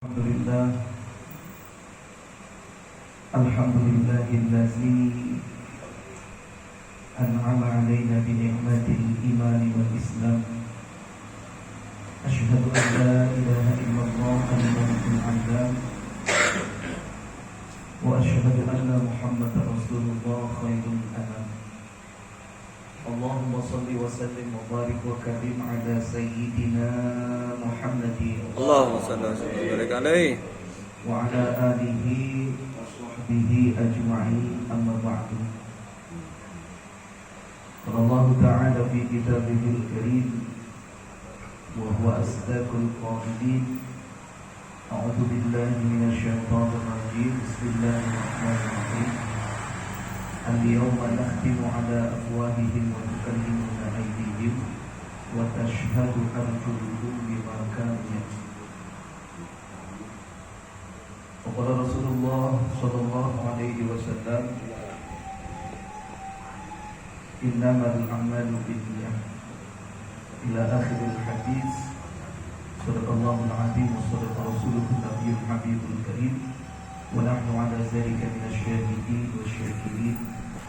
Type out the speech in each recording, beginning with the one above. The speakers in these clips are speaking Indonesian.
Alhamdulillah, Alhamdulillahillazi an'ama alaina bi ni'matil iman wal islam. Asyhadu an la ilaha illallah al-malikul alam wa asyhadu anna Muhammadar Rasulullah khairul anam. Allahumma salli wa sallim wa barik wa karim ala sayyidina Muhammadin Allahumma salli wa sallim wa barik alaihi wa ala alihi wa sahbihi ajma'in, amma ba'du. Qala Allah ta'ala fi kitabihil karim wa huwa asdaqul qailin. A'udzu billahi minasy syaithanir rajim. Bismillahirrahmanirrahim. Al-yawma nakhtimu ala afwahihim wa tukallimuna aydihim wa tashhadu arjuluhum bima kanu yaksibun. Qala Rasulullah sallallahu alaihi wasallam, innamal a'malu binniyah, ila akhiril hadis. Sadaqallahul azim wa sadaqa rasuluhun nabiyyul habibul karim wa nahnu ala dzalika minasy syahidin wasyakirin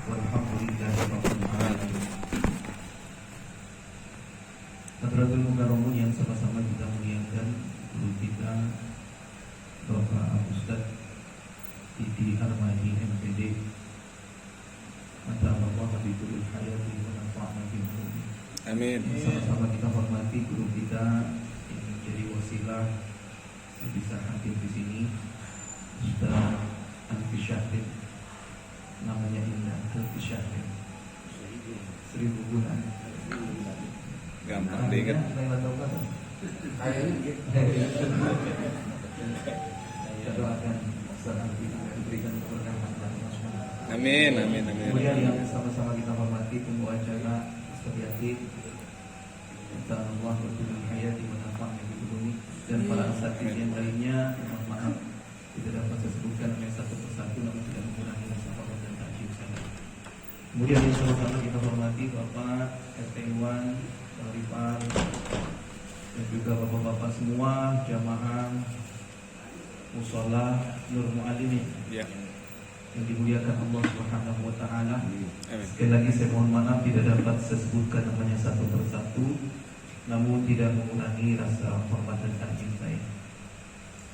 walhamdulillahi rabbil alamin. Hadratul mukarramun yang sama-sama kita muliakan, guru kita Bapak Ustaz Didi Armadi MPD, Atallahullah habibul hayati wa nafa'na bihi. amin. Sama-sama kita hormati guru kita yang menjadi wasilah yang bisa hadir di sini, Ustaz Alfi Syahid, namanya indah, Alfi Syahid, 1000 bulan Gampang diingat. Kita doakan Ustaz Alfi diberikan keberkahan dari Allah SWT. Amin, amin, amin. Kemudian yang sama-sama kita hormati pembawa acara Ustaz Yakin, Allah berkudung hayati menafa'nya di bumi, dan para asatidz yang lainnya. Mohon maaf tidak dapat saya sebutkan oleh satu persatu, namun tidak mengurangi rasa hormat dan takjub saya. Kemudian yang sama-sama kita hormati Bapak RT Iwan, Pak Rifan, dan juga bapak-bapak semua jamaah Mushola Nur Mu'alimin Ya. yang dimuliakan Allah Subhanahu wa taala. Amin. Sekali lagi saya mohon maaf tidak dapat saya sebutkan namanya satu persatu, namun tidak mengurangi rasa hormat dan takjub saya.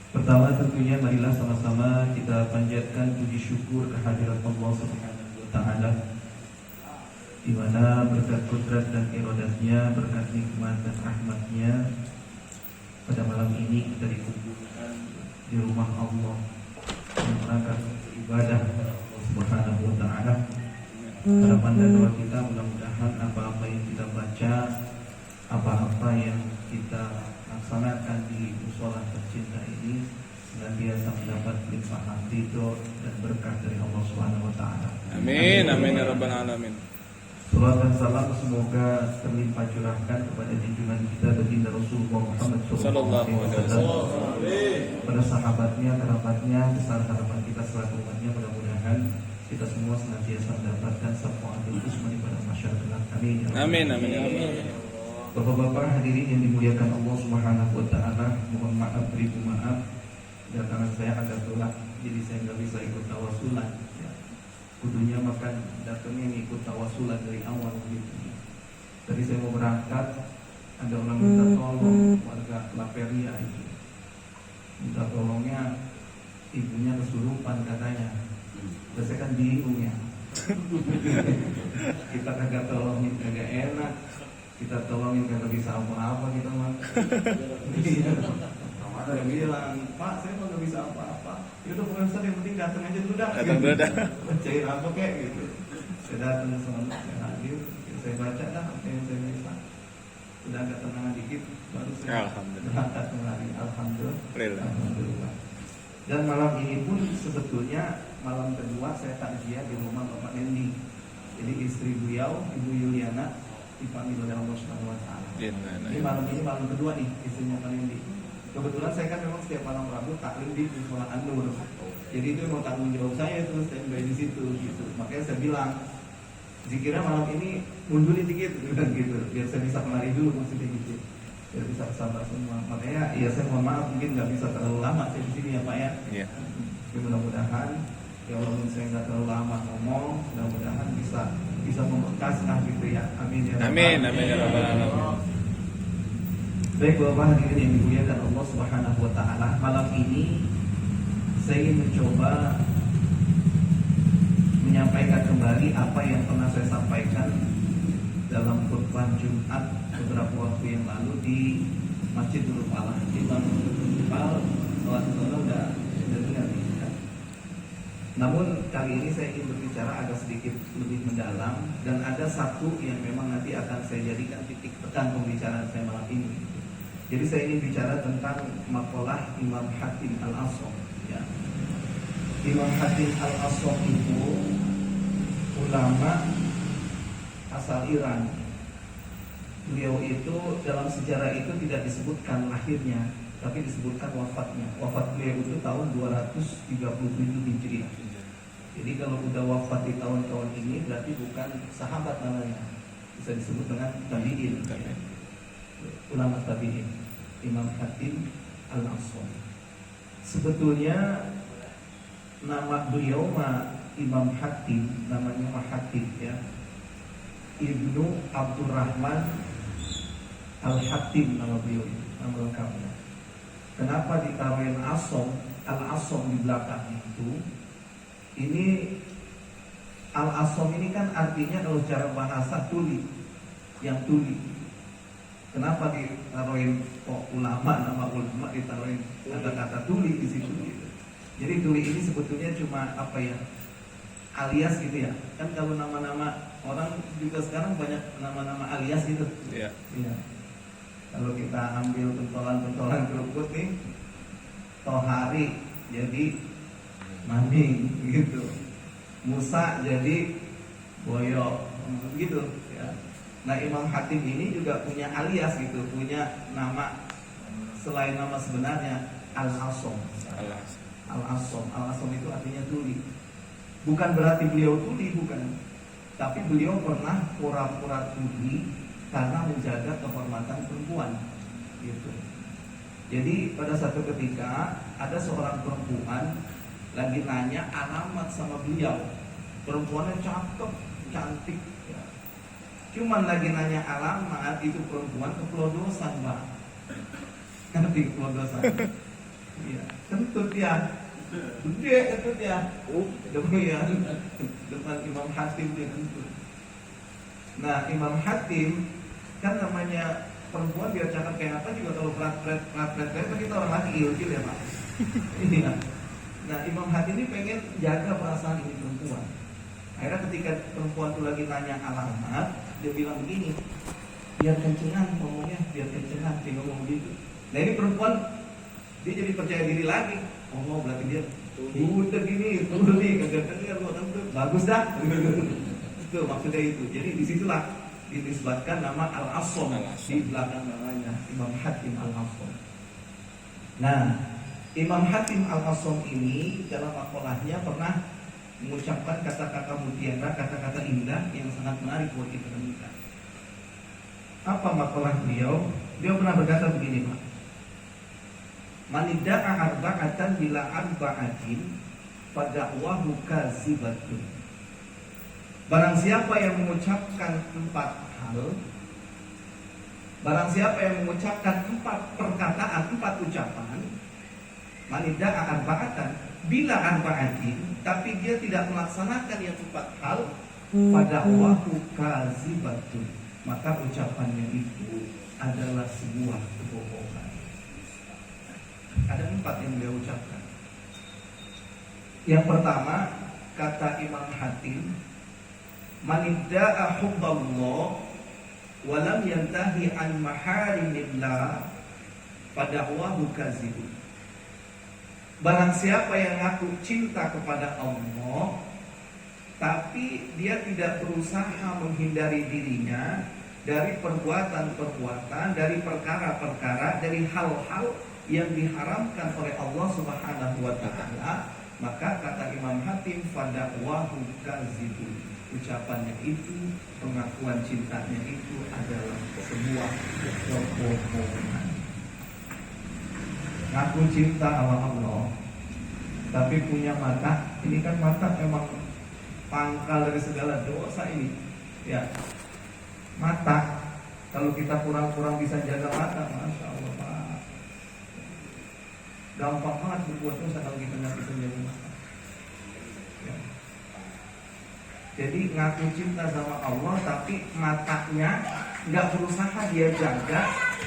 Pertama tentunya marilah sama-sama kita panjatkan puji syukur kehadirat Allah Subhanahu wa taala, di mana berkat kudrat dan iradatnya, berkat nikmat dan rahmatnya, pada malam ini kita dikumpulkan di rumah Allah melaksanakan ibadah kepada Allah Subhanahu wa taala. Harapan dan doa kita mudah-mudahan apa-apa yang kita baca, apa-apa yang kita laksanakan di mushola tercinta ini senantiasa mendapat limpahan ridho dan berkah dari Allah Subhanahu wa taala. Amin, amin ya rabbal alamin. Salawat dan salam semoga terlimpah curahkan kepada junjungan kita baginda Rasulullah Muhammad sallallahu alaihi wasallam, pada sahabatnya, kerabatnya, besar harapan kita selaku umatnya. Mudah-mudahan kita semua senantiasa mendapatkan syafaatul uzma pada masyarakat kelak. Amin. Amin, amin ya rabbal. Bapak-bapak hadirin yang dimuliakan Allah Subhanahu wa taala, mohon maaf, beribu maaf, kedatangan saya agak telat, jadi saya nggak bisa ikut tawasulan. Kudunya makan datangnya ngikut tawasulan dari awal gitu. Tadi saya mau berangkat, ada orang minta tolong, warga Laperia itu minta tolongnya, ibunya kesurupan katanya. Terus saya kan bingung ya. Kita kagak tolongin kagak enak, kita tolongin kagak bisa apa-apa kita mah. Saya bilang, Pak, saya mah gak bisa apa-apa. Ya udah bukan Ustaz, yang penting datang aja dulu dah. Datang dulu dah. Bacain apa kek gitu. Saya datang selalu, saya hadir, saya baca dah apa yang saya bisa. Sudah agak tenangan dikit, baru saya Alhamdulillah. berangkat kembali. Alhamdulillah. Alhamdulillah. Dan malam ini pun sebetulnya malam kedua saya takziah di rumah Bapak Dendi. Jadi istri beliau, Ibu Yuliana, dipanggil oleh Allah Subhanahu wa taala. Ini malam kedua nih istrinya Pak Dendi. Kebetulan saya kan memang setiap malam Rabu taklim di Mushola An-Nur. Jadi itu memang tanggung jawab saya itu standby di situ gitu. Makanya saya bilang, zikirnya malam ini mundurin dikit gitu, biar saya bisa kemari dulu maksudnya gitu. biar bisa sabar semua. Makanya ya saya mohon maaf mungkin nggak bisa terlalu lama saya di sini ya Pak ya. Iya. Tapi mudah-mudahan ya walaupun saya nggak terlalu lama ngomong, mudah-mudahan bisa membekas lah gitu ya. Amin ya. Amin, amin ya rabbal alamin. Baik Bapak hadirin yang dimuliakan Allah Subhanahu wa taala, malam ini saya ingin mencoba menyampaikan kembali apa yang pernah saya sampaikan dalam khutbah Jumat beberapa waktu yang lalu di Masjid Nurul Falah. Imam Iqbal sholat udah dengar ya. Namun kali ini saya ingin berbicara agak sedikit lebih mendalam dan ada satu yang memang nanti akan saya jadikan titik tekan pembicaraan saya malam ini. Jadi saya ingin bicara tentang makalah Imam Hatim Al-Asham ya. Imam Hatim Al-Asham itu ulama asal Iran. Beliau itu dalam sejarah itu tidak disebutkan lahirnya, tapi disebutkan wafatnya. Wafat beliau itu tahun 237 Hijriah. Jadi kalau udah wafat di tahun-tahun ini berarti bukan sahabat namanya, bisa disebut dengan tabi'in ya. Ulama tabi'in, Imam Hatim Al-Asham. Sebetulnya nama beliau Imam Hatim, namanya Hatim ya, Ibnu Abdurrahman Al-Hatim nama beliau itu, nama lengkapnya. Kenapa ditaruhin Al-Asham di belakang itu? Ini Al-Asham ini kan artinya kalau secara bahasa tuli, yang tuli. Kenapa ditaruhin ulama, nama ulama ditaruhin kata-kata tuli di situ gitu. Jadi tuli ini sebetulnya cuma apa ya? Alias gitu ya. Kan kalau nama-nama orang juga sekarang banyak nama-nama alias gitu. Iya. Iya. Kalau kita ambil pentolan-pentolan kerupuk nih, Tohari jadi Mami gitu. Musa jadi Boyo gitu ya. Nah Imam Hatim ini juga punya alias gitu, punya nama selain nama sebenarnya Al-Asham. Al-Asham. Al-Asham itu artinya tuli. Bukan berarti beliau tuli, bukan. Tapi beliau pernah pura-pura tuli karena menjaga kehormatan perempuan gitu. Jadi pada satu ketika ada seorang perempuan lagi nanya alamat sama beliau. Perempuannya cakep, cantik ya. Cuman lagi nanya alamat, itu perempuan keplodosan, Mbak. Ngerti keplodosan? Iya, kentut ya. Gede kentut ya. Depan Imam Hatim dia kentut. Nah, Imam Hatim kan namanya perempuan biar cakep kayak apa juga kalau prat-prat kita orang laki ilfil ya, Pak. Iya. Nah, Imam Hatim ini pengen jaga perasaan ini perempuan. Akhirnya ketika perempuan itu lagi nanya alamat, dia bilang begini, biar kencengan ngomongnya, biar kencengan, dia ngomong gitu. Nah ini perempuan, dia jadi percaya diri lagi. Oh berarti dia udah gini, tuli, kagak bagus dah. Itu maksudnya itu. Jadi disitulah dinisbatkan nama Al-Asham di belakang namanya Imam Hatim Al-Asham. Nah, Imam Hatim Al-Asham ini dalam makalahnya pernah mengucapkan kata-kata mutiara, kata-kata indah yang sangat menarik buat kita renungkan. Apa makalah beliau? Beliau pernah berkata begini, Pak. Manidda'a arba'atan bila arba'atin fada'wahu kazibatun. Barang siapa yang mengucapkan 4 hal, barang siapa yang mengucapkan 4 perkataan, 4 ucapan, manidda'a arba'atan bila arba'atin, tapi dia tidak melaksanakan yang 4 hal, fada'wahu kazibatun, maka ucapannya itu adalah sebuah kebohongan. Ada 4 yang beliau ucapkan. Yang pertama, kata Imam Hatim, manidda'a hubballah wa lam yantahi an maharimillah fada'wahu kazibun. Barang siapa yang ngaku cinta kepada Allah, tapi dia tidak berusaha menghindari dirinya dari perbuatan-perbuatan, dari perkara-perkara, dari hal-hal yang diharamkan oleh Allah Subhanahu wa taala, maka kata Imam Hatim fada'wahu kazibun, ucapannya itu, pengakuan cintanya itu adalah sebuah kebohongan. Ngaku cinta sama Allah, tapi punya mata. Ini kan mata memang pangkal dari segala dosa ini. Ya, mata. Kalau kita kurang-kurang bisa jaga mata, masya Allah Pak, gampang banget berbuat dosa kalau kita nggak bisa jaga mata. Ya. Jadi ngaku cinta sama Allah, tapi matanya nggak berusaha dia jaga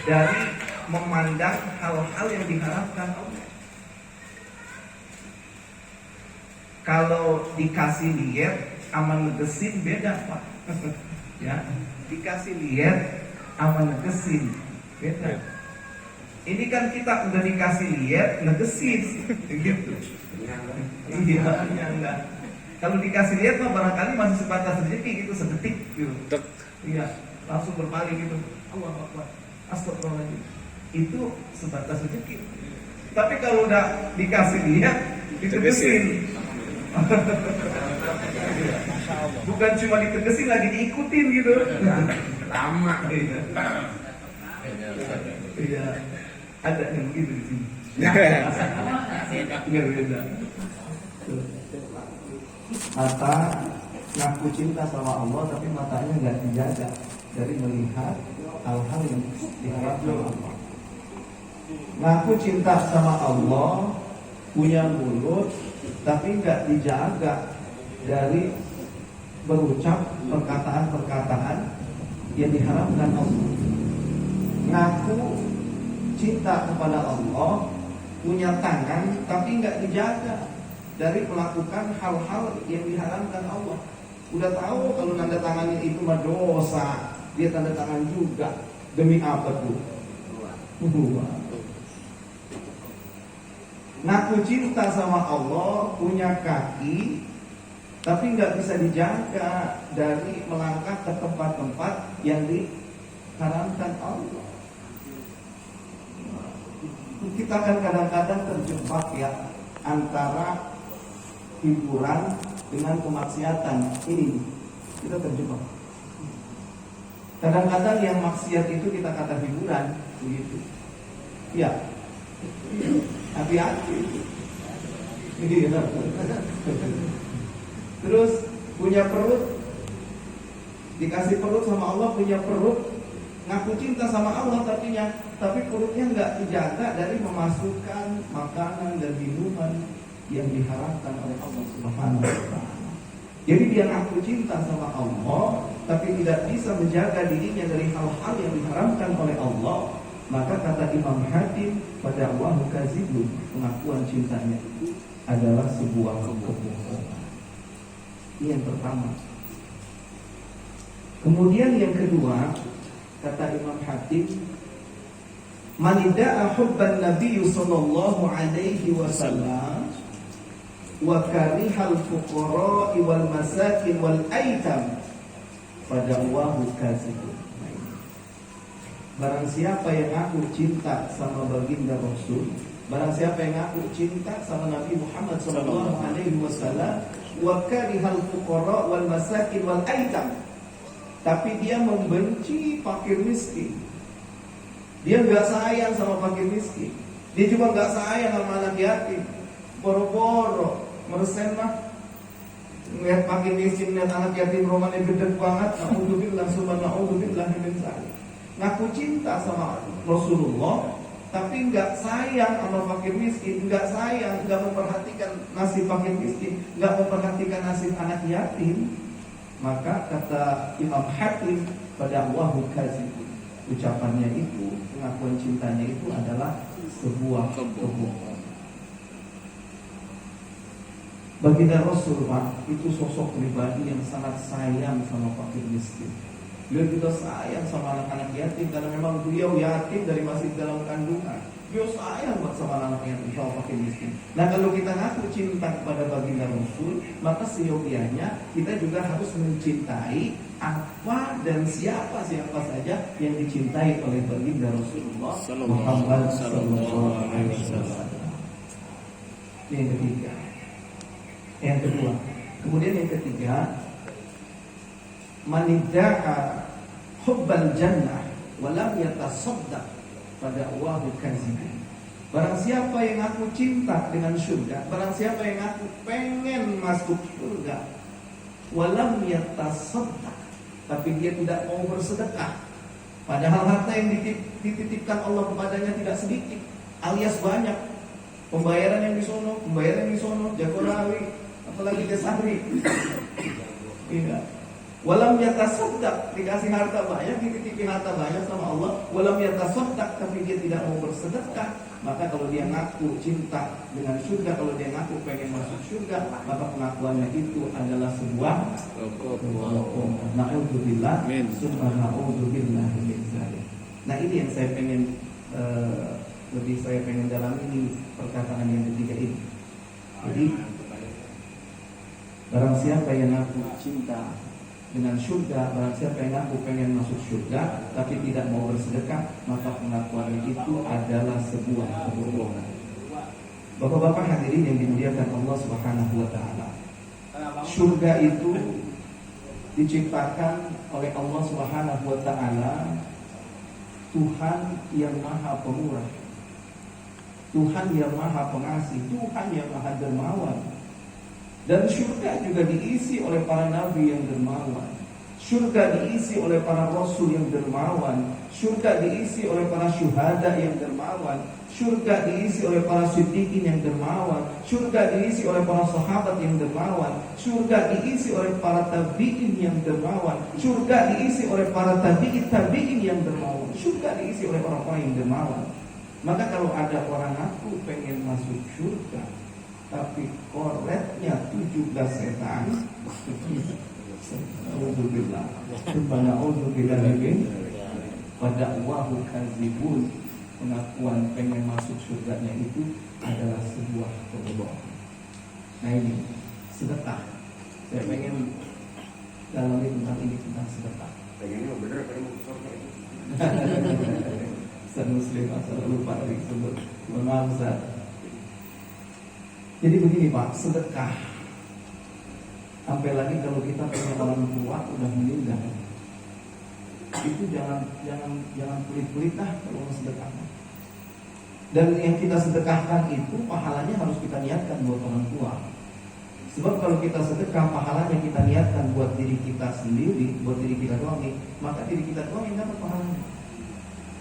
dari memandang hal-hal yang diharapkan Allah. Kalau dikasih lihat aman negesin beda Pak. Ya, dikasih lihat aman negesin beda. Ini kan kita udah dikasih lihat negesin gitu. Iya, enggak. Kalau dikasih lihat mah barangkali masih sebatas rezeki gitu, sedetik gitu. Iya, langsung berpaling gitu. Allah Akbar. Astagfirullahaladzim. Itu sebatas rezeki. Tapi kalau udah dikasih lihat ditegesin. Bukan cuma ditegesin, lagi diikutin gitu. Lama. Iya. Ada yang begitu di sini. Enggak beda. Mata ngaku cinta sama Allah, tapi matanya nggak dijaga dari melihat hal-hal yang diharapkan Allah. Ngaku cinta sama Allah, punya mulut, tapi nggak dijaga dari berucap perkataan-perkataan yang diharapkan Allah. Ngaku cinta kepada Allah, punya tangan, tapi nggak dijaga dari melakukan hal-hal yang diharamkan Allah. Udah tahu kalau tanda tangannya itu mah dosa, dia tanda tangan juga. Demi apa tuh? Ngaku cinta sama Allah, punya kaki, tapi nggak bisa dijaga dari melangkah ke tempat-tempat yang diharamkan Allah. Kita kan kadang-kadang terjebak ya antara hiburan dengan kemaksiatan. Ini kita terjebak. Kadang-kadang yang maksiat itu kita kata hiburan, begitu. Ya, hati-hati. Terus punya perut, dikasih perut sama Allah, punya perut, ngaku cinta sama Allah, tapi perutnya nggak dijaga dari memasukkan makanan dan minuman yang diharapkan oleh Allah Subhanahu wa Ta'ala. Jadi dia ngaku cinta sama Allah, tapi tidak bisa menjaga dirinya dari hal-hal yang diharamkan oleh Allah. Maka kata Imam Hatim, pada Allahu kazibun, pengakuan cintanya itu adalah sebuah kebohongan. Ini yang pertama. Kemudian yang kedua, kata Imam Hatim, man idda'a hubban Nabi sallallahu alaihi wasallam wa karihal fuqara wal masakin wal aitam fadawahu kazibun. Barang siapa yang ngaku cinta sama baginda Rasul, barang siapa yang ngaku cinta sama Nabi Muhammad sallallahu alaihi wasallam wa karihal fuqara wal masakin wal aitam, tapi dia membenci fakir miskin. Dia nggak sayang sama fakir miskin. Dia juga nggak sayang sama anak yatim. Boro-boro meresen mah ngeliat fakir miskin, ngeliat anak yatim romannya gede banget. Naudzubillah subhanahu naudzubillah min dzalik. Ngaku cinta sama Rasulullah, tapi nggak sayang sama fakir miskin, nggak sayang, nggak memperhatikan nasib fakir miskin, nggak memperhatikan nasib anak yatim. Maka kata Imam Hatim, pada Allahu kazibun, ucapannya itu, pengakuan cintanya itu adalah sebuah kebohongan. Baginda Rasul Pak, itu sosok pribadi yang sangat sayang sama fakir miskin. Beliau juga sayang sama anak-anak yatim, karena memang beliau yatim dari masih dalam kandungan. Beliau sayang buat sama anak yatim, sama fakir miskin. Nah, kalau kita ngaku cinta kepada baginda Rasul, maka seyogianya kita juga harus mencintai apa dan siapa saja yang dicintai oleh baginda Rasulullah Muhammad sallallahu alaihi wasallam. Yang ketiga. Yang kedua. Kemudian yang ketiga, Manidda'a hubbal jannah walam yatasaddaq fada'wahu kazibun. Barang siapa yang aku cinta dengan surga, barang siapa yang aku pengen masuk surga, walam yatasaddaq, tapi dia tidak mau bersedekah, padahal harta yang dititipkan Allah kepadanya tidak sedikit, alias banyak. Pembayaran yang di sono, Jagorawi, apalagi Desahri. Iya. Walam yatasaddaq, dikasih harta banyak, dititipi harta banyak sama Allah. Walam yatasaddaq, tapi dia tidak mau bersedekah. Maka kalau dia ngaku cinta dengan surga, kalau dia ngaku pengen masuk surga, maka pengakuannya itu adalah sebuah na'udzubillah, subhana'udzubillah min dzalik. Nah, ini yang saya pengen saya pengen dalam ini perkataan yang ketiga ini. Jadi barang siapa yang ngaku cinta dengan surga, barang siapa yang ngaku pengen masuk surga tapi tidak mau bersedekah, maka pengakuan itu adalah sebuah kebohongan. Bapak-bapak hadirin yang dimuliakan Allah Subhanahu wa taala. Surga itu diciptakan oleh Allah Subhanahu wa taala, Tuhan yang Maha Pemurah, Tuhan yang Maha Pengasih, Tuhan yang Maha Dermawan. Dan surga juga diisi oleh para nabi yang dermawan. Surga diisi oleh para rasul yang dermawan. Surga diisi oleh para syuhada yang dermawan. Surga diisi oleh para siddiqin yang dermawan. Surga diisi oleh para sahabat yang dermawan. Surga diisi oleh para tabi'in yang dermawan. Surga diisi oleh para tabi'in yang dermawan. Surga diisi oleh orang-orang yang dermawan. Maka kalau ada orang aku pengen masuk surga, tapi koretnya 17 setan, Alhamdulillah, Subhanallah, pada wahu kazibun, pengakuan pengen masuk surganya itu adalah sebuah kebohongan. Nah ini sedekah. Saya pengen dalami tentang ini, tentang sedekah. Pengennya bener pengen masuk surga itu. Ustaz Muslim asal lupa dari sebut. Maaf Ustaz. Jadi begini Pak, sedekah. Sampai lagi kalau kita punya orang tua udah meninggal, itu jangan pelit-pelit lah kalau mau sedekah. Dan yang kita sedekahkan itu pahalanya harus kita niatkan buat orang tua. Sebab kalau kita sedekah, pahalanya kita niatkan buat diri kita sendiri, buat diri kita doang nih, maka diri kita doang yang dapat pahalanya.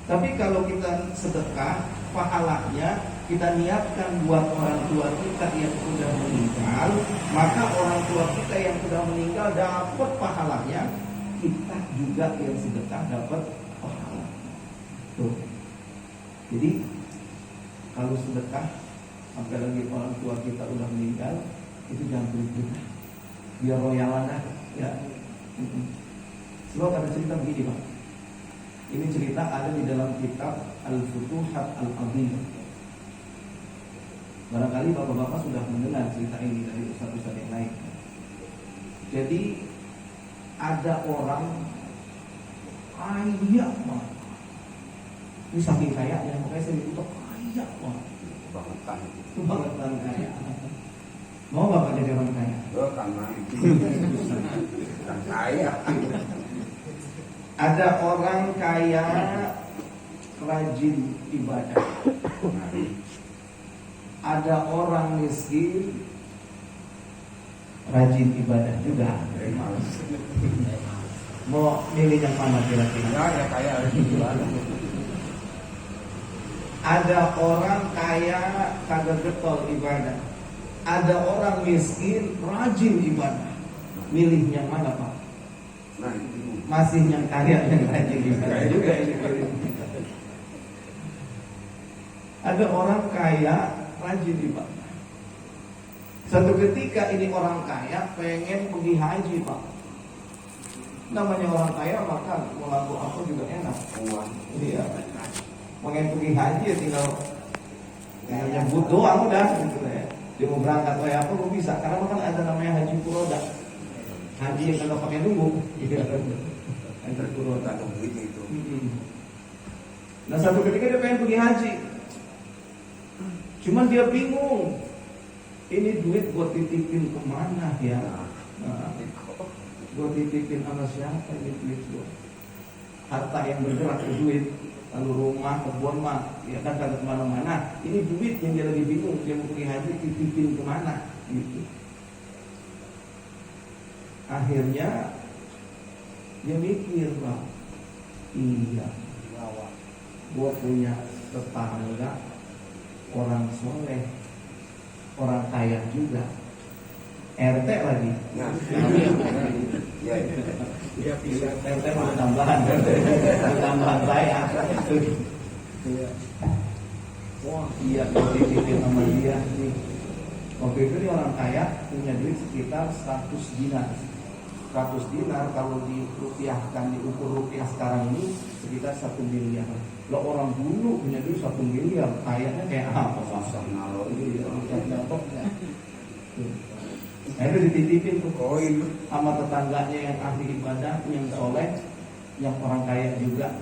Tapi kalau kita sedekah, pahalanya kita niatkan buat orang tua kita yang sudah meninggal, maka orang tua kita yang sudah meninggal dapat pahalanya, kita juga yang sedekah dapat pahala. Tuh. Jadi kalau sedekah, sampai lagi orang tua kita udah meninggal, itu jangan pelit-pelit, biar royalan dah, ya. Sebab ada cerita begini Pak. Ini cerita ada di dalam kitab Al-Futuhat Al-Azimah. Barangkali bapak-bapak sudah mendengar cerita ini dari ustaz-ustaz yang lain. Jadi ada orang kaya banget. Ini saking kayanya, makanya saya dikutuk kaya banget. Kebangetan kaya. Mau bapak jadi orang kaya? Kan kaya. Ada orang kaya rajin ibadah. Ada orang miskin rajin ibadah juga. Mau milih yang mana kira-kira? Ya kaya rajin ibadah. Ada orang kaya kagak getol ibadah. Ada orang miskin rajin ibadah. Milih yang mana Pak? Nah itu Masih yang kaya yang rajin ibadah juga ini. Ada orang kaya rajin ibadah. Satu ketika ini orang kaya pengen pergi haji Pak. Namanya orang kaya maka mau laku apa juga enak. uang. Iya. Pengen pergi haji ya tinggal nyebut doang udah gitu ya. Dia mau berangkat kayak apa gue bisa, karena kan ada namanya haji furoda. Haji yang kalau pakai nunggu. Haji furoda. Itu. Nah satu ketika dia pengen pergi haji, cuman dia bingung, ini duit buat titipin kemana ya? Nah, Gue titipin sama siapa ini duit gue? Harta yang bergerak ke duit. Lalu rumah, kebun mah, ya kan kagak kemana-mana. Ini duit yang dia lagi bingung, dia mau pergi haji titipin kemana? Gitu. Akhirnya dia mikir lah, iya, gue punya tetangga orang soleh, orang kaya juga, RT lagi. Nah, ya, Dia bisa RT mau tambahan saya. Wah, iya titipin sama dia nih. Waktu itu dia orang kaya, punya duit sekitar 100 dinar. 100 dinar kalau dirupiahkan, diukur rupiah sekarang ini sekitar 1 miliar. Lo orang dulu punya duit 1 miliar, kayaknya kayak apa? susah ngalor. Nah itu dititipin tuh Koin. sama tetangganya yang ahli ibadah, yang soleh, yang orang kaya juga.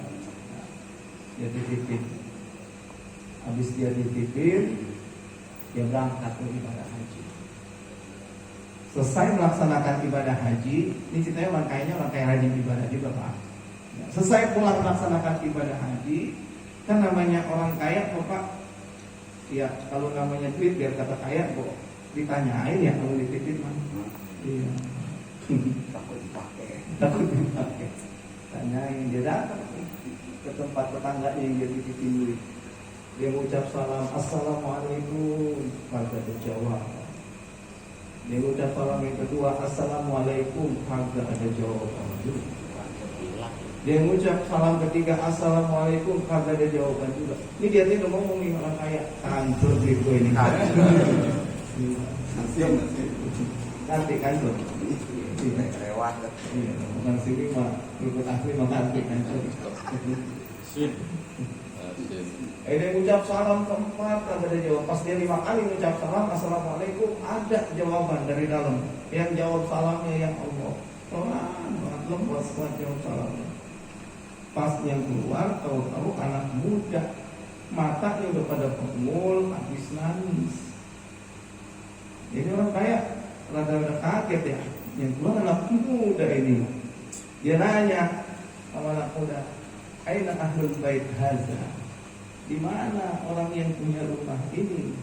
Dia titipin. Habis dia titipin, dia berangkat ke ibadah haji. Selesai melaksanakan ibadah haji, ini ceritanya orang kayanya orang kaya rajin ibadah juga Pak. Selesai pulang melaksanakan ibadah haji, kan namanya orang kaya Pak. Ya kalau namanya duit biar kata kaya kok ditanyain ya kalau dititip mah. Iya. Takut dipakai. Takut dipakai. Tanyain, dia datang ke tempat tetangganya yang dia titipin duit. Dia mengucap salam, assalamualaikum, kagak terjawab. Dia mengucap salam yang kedua, assalamualaikum, kagak ada jawaban. Dia mengucap salam ketiga, assalamualaikum, kagak ada jawaban juga. Ini dia udah ngomong nih orang kaya, hancur duit gue ini. Nanti hancur. Lewat. Iya, bukan sini mah ikut asli mah nanti hancur. Dia ucap salam keempat, kagak ada jawab. Pas dia 5 kali ucap salam, assalamualaikum, ada jawaban dari dalam. Yang jawab salamnya yang Allah. Pelan banget, lepas banget jawab salamnya. Pas yang keluar, tahu-tahu anak muda, matanya udah pada pemul, habis nangis. Jadi orang kaya rada-rada kaget ya. Yang keluar anak muda ini. Dia nanya sama anak muda, aina ahlul bait haza? Di mana orang yang punya rumah ini?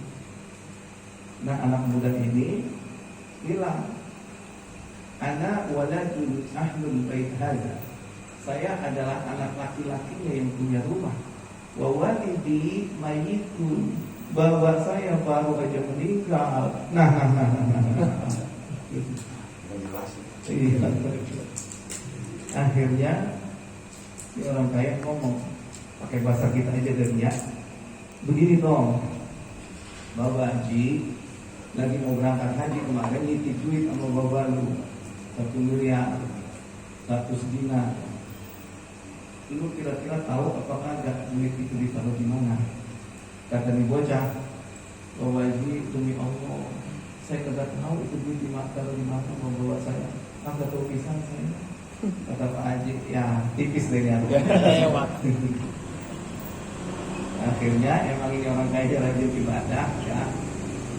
Nah anak muda ini bilang, ana waladul ahlul bait haza. Saya adalah anak laki-lakinya yang punya rumah. Wa walidi mayitun. Bapak saya baru aja meninggal. Nah. Iya. Akhirnya si orang kaya ngomong pakai bahasa kita aja dari ya. Begini dong, Bapak Haji lagi mau berangkat haji kemarin nitip duit sama bapak lu 1 miliar 100 dinar. Lu kira-kira tahu apakah ada duit itu ditaruh di mana? Kata nih bocah, Bapak Haji demi Allah, saya kagak tahu itu duit taruh di mana bapak saya. Kagak tahu pisang saya. Kata Pak Haji, ya tipis deh ya. Akhirnya emang ini orang kaya rajin ibadah ya.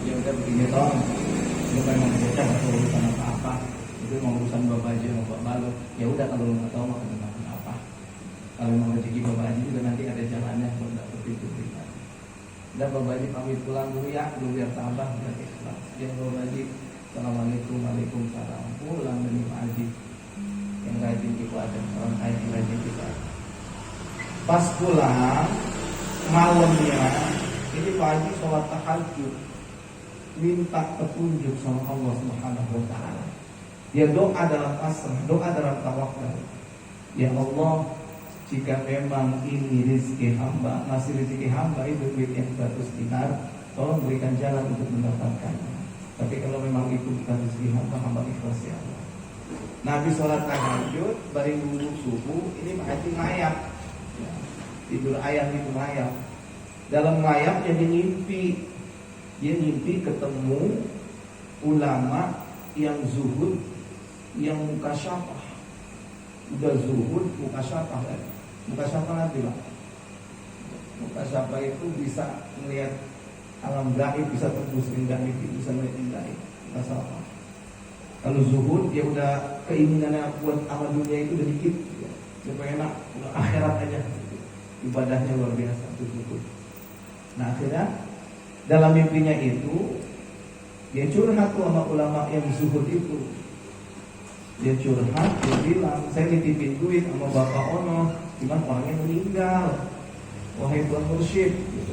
Ya udah begini toh. Lu kan mau bocah atau urusan apa-apa. Itu mau urusan bapak aja mau bapak balu. Ya udah kalau lu nggak tahu mau kenapa. Kalau mau rezeki bapak Haji juga nanti ada jalannya buat dapet itu kita. Dan bapak Haji pamit pulang dulu ya, dulu biar tambah biar ikhlas. Ya bapak Haji, assalamualaikum, waalaikumsalam. Pulang dari Pak Haji. Yang rajin ibadah, orang kaya yang rajin ibadah. Pas pulang malamnya ini Pak Haji sholat tahajud, minta petunjuk sama Allah Subhanahu wa taala. Dia doa dalam pasrah, doa dalam tawakal. Ya Allah, jika memang ini rezeki hamba, masih rezeki hamba itu duit yang 100 dinar, tolong berikan jalan untuk mendapatkannya. Tapi kalau memang itu bukan rezeki hamba, hamba ikhlas ya Allah. Nabi sholat tahajud, baring dulu subuh, ini Pak Haji layap. Ya, tidur ayam itu layap. Dalam layapnya dia ngimpi ketemu ulama yang zuhud, yang mukasyafah. Udah zuhud, mukasyafah kan? Mukasyafah nanti lah. Mukasyafah itu bisa melihat alam gaib, bisa tembus gaib, bisa melihat gaib. Mukasyafah. Kalau zuhud dia udah keinginannya buat amal dunia itu udah dikit, ya. Supaya enak, udah akhirat aja. Ibadahnya luar biasa tuh zuhud. Nah akhirnya dalam mimpinya itu dia curhat tuh sama ulama yang zuhud itu. Dia curhat, dia bilang, saya nitipin duit sama Bapak Ono, cuman orangnya meninggal. Wahai Tuan Mursyid, gitu.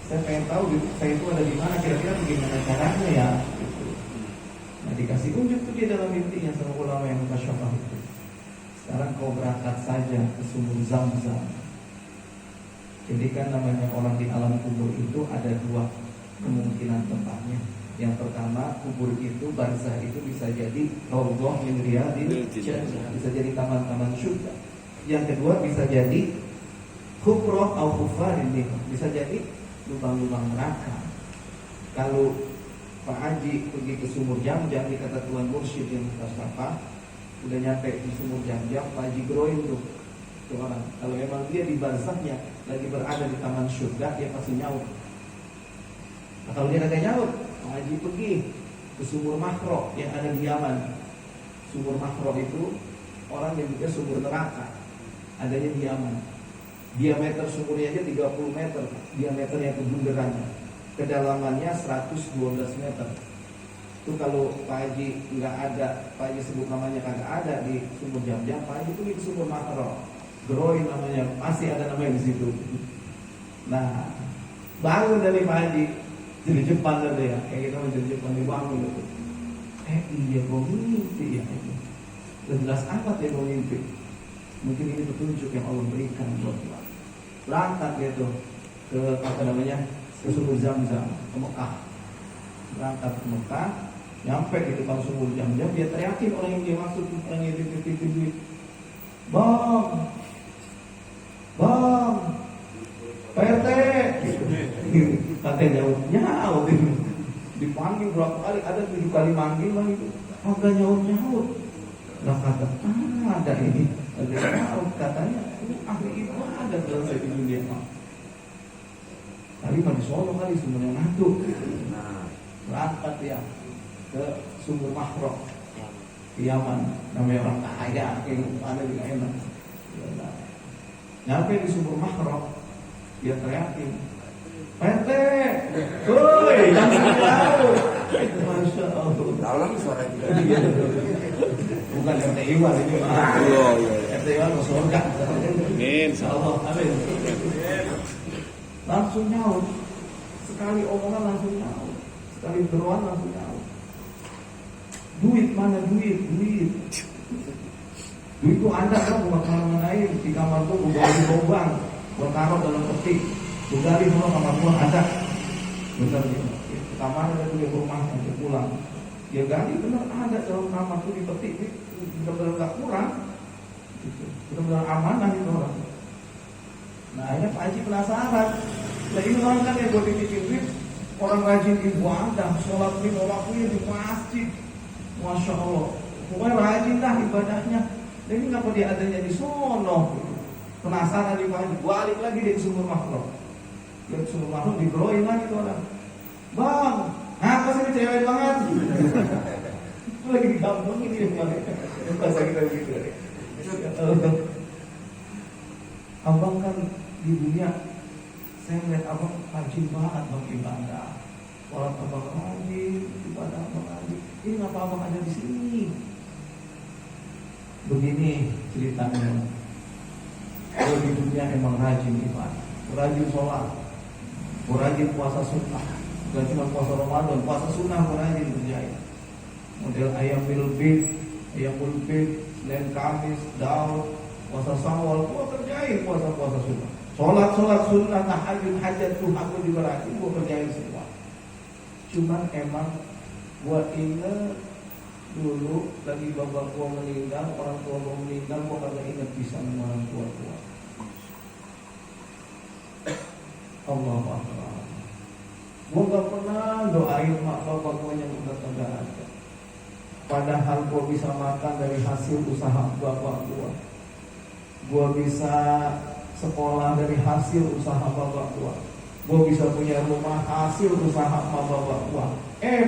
Saya pengen tahu saya itu ada di mana, kira-kira bagaimana caranya ya, gitu. Nah dikasih unjuk tuh dia dalam mimpinya sama ulama yang mukasyafah itu. Sekarang kau berangkat saja ke sumur Zam-Zam. Jadi kan namanya orang di alam kubur itu ada dua kemungkinan tempatnya. Yang pertama, kubur itu, barzah itu bisa jadi raudhah min riyadil jannah, bisa jadi taman-taman surga. Yang kedua bisa jadi hufrah atau hufarin, bisa jadi lubang-lubang neraka. Kalau Pak Haji pergi ke sumur Jam-Jam, dikata Tuan Mursyid yang mutasafah, udah nyampe di sumur Jam-Jam, Pak Haji groin tuh orang. Kalau memang dia di barzahnya lagi berada di taman surga, dia pasti nyaut. Nah, kalau dia kagak nyaut, Pak Haji pergi ke sumur Makro yang ada di Yaman. Sumur Makro itu orang yang juga sumur neraka, adanya di Yaman. Diameter sumurnya aja 30 meter, diameternya itu bunderannya. Kedalamannya 112 meter. Itu kalau Pak Haji nggak ada, Pak Haji sebut namanya kagak ada di sumur Jam-Jam, Pak Haji pergi ke sumur Makro, Groin namanya, masih ada namanya di situ. Nah, bangun dari Pak Haji, jadi Jepang kan ya, kayak kita menjadi Jepang dibangun gitu. Iya gue mimpi ya itu. Dan jelas amat ya gue mimpi. Mungkin ini petunjuk yang Allah berikan buat kita. Berangkat dia tuh ke apa namanya, ke sumur Zam-Zam, ke Mekah. Berangkat ke Mekah, nyampe di depan sumur Zam-Zam, dia teriakin orang yang dia maksud, orang yang dititipin duit. Bang, PRT, katanya nyaut, dipanggil berapa kali, ada 7 kali manggil lah itu, agak nyaut. Lah kata, ada ini, ada nyaut, katanya, ini ahli ibadah dalam saya di dunia. Kali mah di Solo kali sumurnya ngantuk. Berangkat ya ke sumur Makro di Yaman, namanya orang kaya, kayak ada juga enak. Nyampe di sumur Makro, dia teriakin, PT, woi, jangan tahu. Masya Allah. Tahu lagi suara kita. Bukan RT Iwan ini. RT Iwan mau surga. Amin. Allah, amin. Langsung nyaut. Sekali omongan langsung nyaut. Sekali beruan langsung nyaut. Duit mana duit? Duit itu ada kan buat mana-manain di kamar tuh gue gali lubang, gue taruh dalam peti, gue gali semua kamar gue ada, bener gitu. Kamar ada tuh di rumah nanti pulang, dia gali bener ada dalam kamar tuh di peti, bener-bener gak kurang, gitu. Bener-bener amanah itu orang. Nah akhirnya Pak Haji penasaran, nah ini orang kan yang gue titipin duit, orang rajin ibadah, sholat 5 waktunya di masjid, masya Allah, pokoknya rajin dah ibadahnya. Ini kenapa dia adanya di sono? Penasaran di mana? Balik lagi di sumur Makro. Di sumur Makro digroin lagi tuh orang. Bang, apa sih cewek banget? Itu lagi digampangin ini mereka. Bahasa kita gitu. Abang kan di dunia, saya melihat abang rajin banget bang ibadah. Orang abang rajin ibadah, abang rajin. Ini ngapa abang ada di sini? Begini ceritanya, kalau di dunia emang rajin ibadah, rajin sholat, rajin puasa sunnah, bukan cuma puasa Ramadan, puasa sunnah rajin kerjain. Model ayam milbit, ayam mulbit, Senin Kamis, Daud, puasa Syawal, gua kerjain puasa sunnah, sholat sunnah, tahajud, hajat tuh aku juga rajin, gua kerjain semua. Cuman emang gua ingat dulu lagi bapak gua meninggal, orang tua gua meninggal, gua kagak ingat bisa sama orang tua. Allahu Akbar. Gua gak pernah doain mak bapak gua yang udah kagak ada. Padahal gua bisa makan dari hasil usaha bapak gua. Gua bisa sekolah dari hasil usaha bapak gua. Gua bisa punya rumah hasil usaha bapak gua.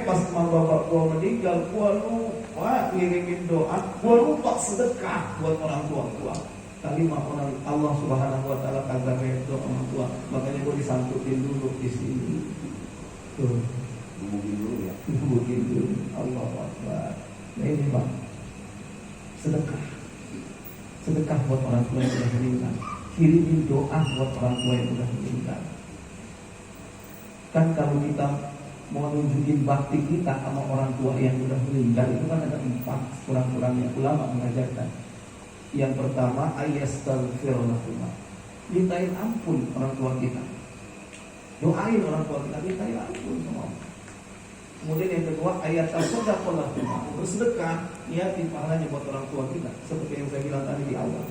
pas emak bapak gua meninggal, gua lupa ngirimin doa, gua lupa sedekah buat orang tua gua. Kalimat orang Allah Subhanahu wa taala kagak redho orang tua, makanya gua disangkutin dulu di sini. Tuh, Mungkin dulu ya. mungkin dulu. Allahu Akbar. Nah ini Bang, sedekah. Sedekah buat orang tua yang sudah meninggal. Kirimin doa buat orang tua yang sudah meninggal. Kan kalau kita mau nunjukin bakti kita sama orang tua yang sudah meninggal, itu kan ada 4 kurang-kurangnya ulama mengajarkan. Yang pertama, ayastaghfirullah, mintain ampun orang tua kita. Doain orang tua kita, mintain ampun sama Allah. Kemudian yang kedua, ayat tasadaqallah, bersedekah, niatin pahalanya buat orang tua kita, seperti yang saya bilang tadi di awal.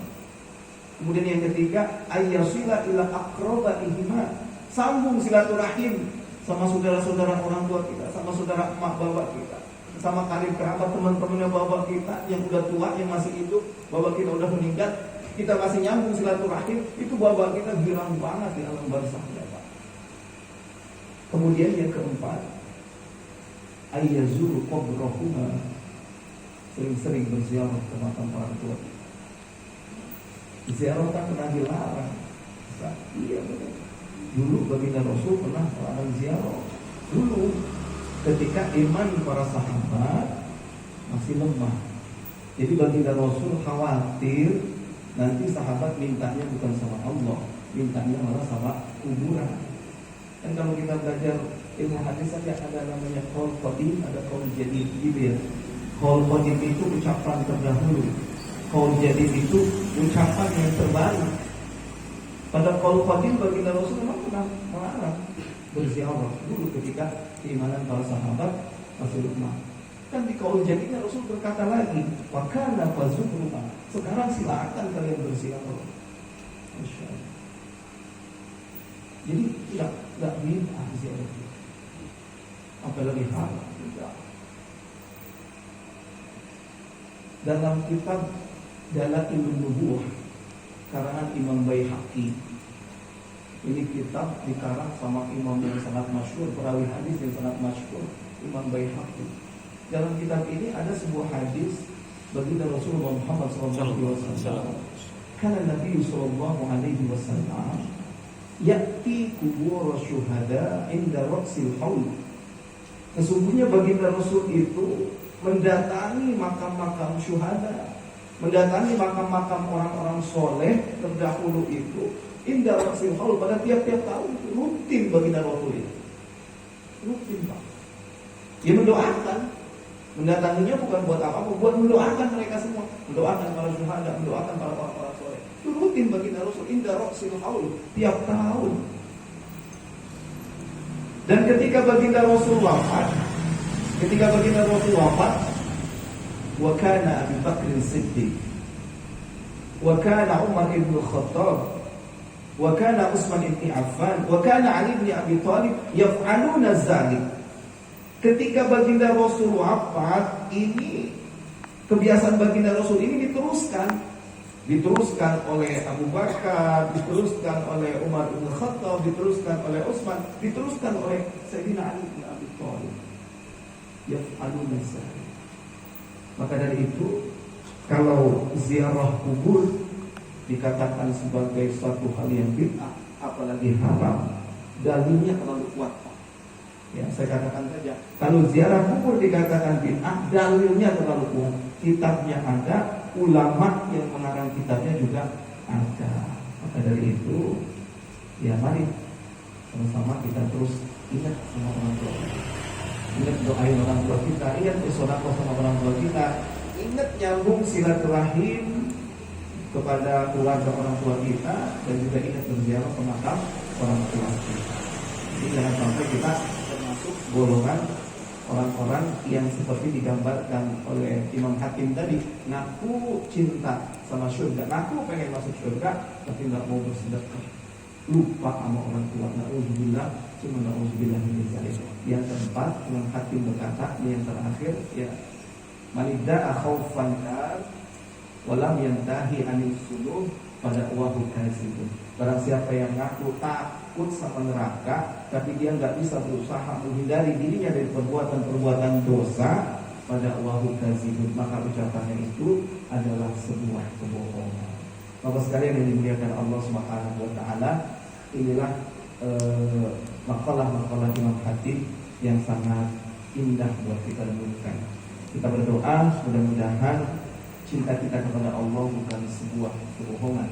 Kemudian yang ketiga, ayyasila ila aqrabaihima, sambung silaturahim sama saudara-saudara orang tua kita, sama saudara emak bapak kita, sama karib kerabat teman-temannya bapak kita yang udah tua, yang masih hidup, bapak kita udah meninggal, kita masih nyambung silaturahim, itu bapak kita girang banget di alam barzahnya, Pak. Kemudian yang keempat, ayyazuru qabrahuma, sering-sering berziarah ke makam orang tua. Ziarah kan pernah dilarang. Iya betul. Dulu baginda Rasul pernah melarang ziarah. Dulu ketika iman para sahabat masih lemah. Jadi baginda Rasul khawatir nanti sahabat mintanya bukan sama Allah, mintanya malah sama kuburan. Dan kalau kita belajar ilmu hadis saja ada namanya qaul qadim, ada qaul jadid gitu ya. Qaul qadim itu ucapan terdahulu, qaul jadid itu ucapan yang terbaru. Pada qaul qadim baginda Rasul memang pernah melarang berziarah dulu ketika keimanan para sahabat masih lemah. Kan di qaul jadidnya Rasul berkata lagi, wa kana fazukruha, sekarang silakan kalian berziarah. Masya Allah. Jadi tidak bid'ah ziarah itu. Apalagi halal tidak. Dalam kitab Dalailun Nubuwah karangan Imam Baihaqi, ini kitab dikarang sama imam yang sangat masyhur, perawi hadis yang sangat masyhur, Imam Baihaqi. Dalam kitab ini ada sebuah hadis baginda Rasulullah Muhammad SAW. Karena Nabi SAW ya'ti kubur syuhada inda ra'sil haul. Sesungguhnya baginda Rasul itu mendatangi makam-makam syuhada, mendatangi makam-makam orang-orang soleh terdahulu itu inda ra'sil haul, pada tiap-tiap tahun rutin baginda Rasul itu. Rutin Pak. Dia mendoakan, mendatanginya bukan buat apa-apa, buat mendoakan mereka semua, mendoakan para syuhada, mendoakan para orang-orang soleh. Itu rutin baginda Rasul inda ra'sil haul, tiap tahun. Dan ketika baginda Rasul wafat, wa kana Abu Bakr Siddiq, wa kana Umar ibn Khattab, wa kana Utsman ibn Affan, wa kana Ali ibn Abi Thalib yaf'aluna dzalik. Ketika baginda Rasul wafat, ini kebiasaan baginda Rasul ini diteruskan oleh Abu Bakar, diteruskan oleh Umar bin Khattab, diteruskan oleh Utsman, diteruskan oleh Sayyidina Ali bin Abi Thalib. Yaf'aluna dzalik. Maka dari itu, kalau ziarah kubur dikatakan sebagai suatu hal yang bid'ah, apalagi haram, dalilnya terlalu kuat. Ya, saya katakan saja, kalau ziarah kubur dikatakan bid'ah, dalilnya terlalu kuat. Kitabnya ada, ulama yang mengarang kitabnya juga ada. Maka dari itu, ya mari sama-sama kita terus ingat sama orang tua. Ingat doain orang tua kita, ingat bersedekah sama orang tua kita, ingat nyambung silaturahim kepada keluarga orang tua kita, dan juga ingat berziarah ke makam orang tua kita. Jadi jangan sampai kita termasuk golongan orang-orang yang seperti digambarkan oleh Imam Hakim tadi, ngaku cinta sama surga, ngaku pengen masuk surga, tapi nggak mau bersedekah, lupa sama orang tua. Na'udzubillah, cuma na'udzubillah min dzalik. Yang keempat, Imam Hakim berkata, yang terakhir, ya, manidda'a khaufan nar walam yantahi anil suluh pada wahu kazibun. Barang siapa yang ngaku takut takut sama neraka, tapi dia nggak bisa berusaha menghindari dirinya dari perbuatan-perbuatan dosa, pada Allahu kazibun, maka ucapannya itu adalah sebuah kebohongan. Bapak sekalian yang dimuliakan Allah Subhanahu wa taala, inilah makalah-makalah Imam Khatib yang sangat indah buat kita renungkan. Kita berdoa mudah-mudahan cinta kita kepada Allah bukan sebuah kebohongan,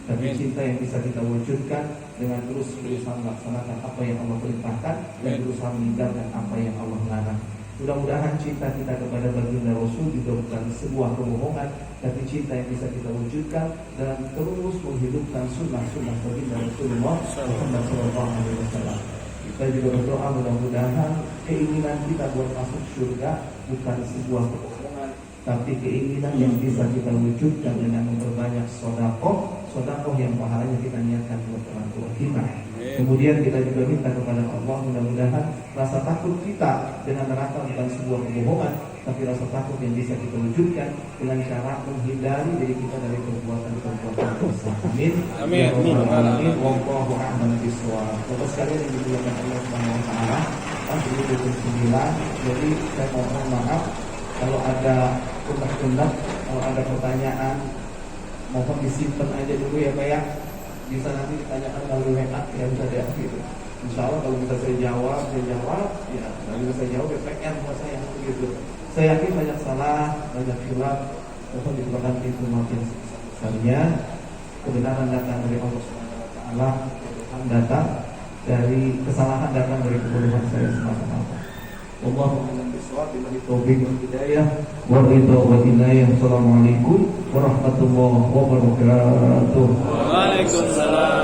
tapi cinta yang bisa kita wujudkan dengan terus berusaha melaksanakan apa yang Allah perintahkan dan berusaha meninggalkan apa yang Allah larang. Mudah-mudahan cinta kita kepada baginda Rasul juga bukan sebuah kebohongan, tapi cinta yang bisa kita wujudkan dan terus menghidupkan sunnah-sunnah baginda Rasulullah Muhammad SAW. Kita juga berdoa mudah-mudahan keinginan kita buat masuk surga bukan sebuah kebohongan, tapi keinginan yang bisa kita wujudkan dengan memperbanyak sodakoh yang pahalanya kita niatkan buat orang tua kita. Kemudian kita juga minta kepada Allah mudah-mudahan rasa takut kita dengan neraka bukan sebuah kebohongan, tapi rasa takut yang bisa kita wujudkan dengan cara menghindari diri kita dari perbuatan-perbuatan dosa. Amin. Amin. Amin. Wallahu a'lam bishawab. Bapak sekalian yang dimuliakan Allah Subhanahu wa taala, ini 29. Jadi saya mohon maaf kalau ada unek-unek, kalau ada pertanyaan, mohon disimpan aja dulu ya Pak ya. Bisa nanti ditanyakan melalui WA ya, bisa deh gitu. Insya Allah kalau bisa saya jawab ya. Kalau bisa saya jawab ya PR buat saya begitu. Saya yakin banyak salah, banyak khilaf, mohon diberikan informasi yang sebesarnya. Kebenaran datang dari Allah Subhanahu wa taala, kebenaran datang dari kesalahan datang dari kebodohan saya semata-mata. Allahumma a'lam bishawab, billahi taufiq wal hidayah wa ridha wal inayah. Assalamualaikum warahmatullahi wabarakatuh. Waalaikumsalam.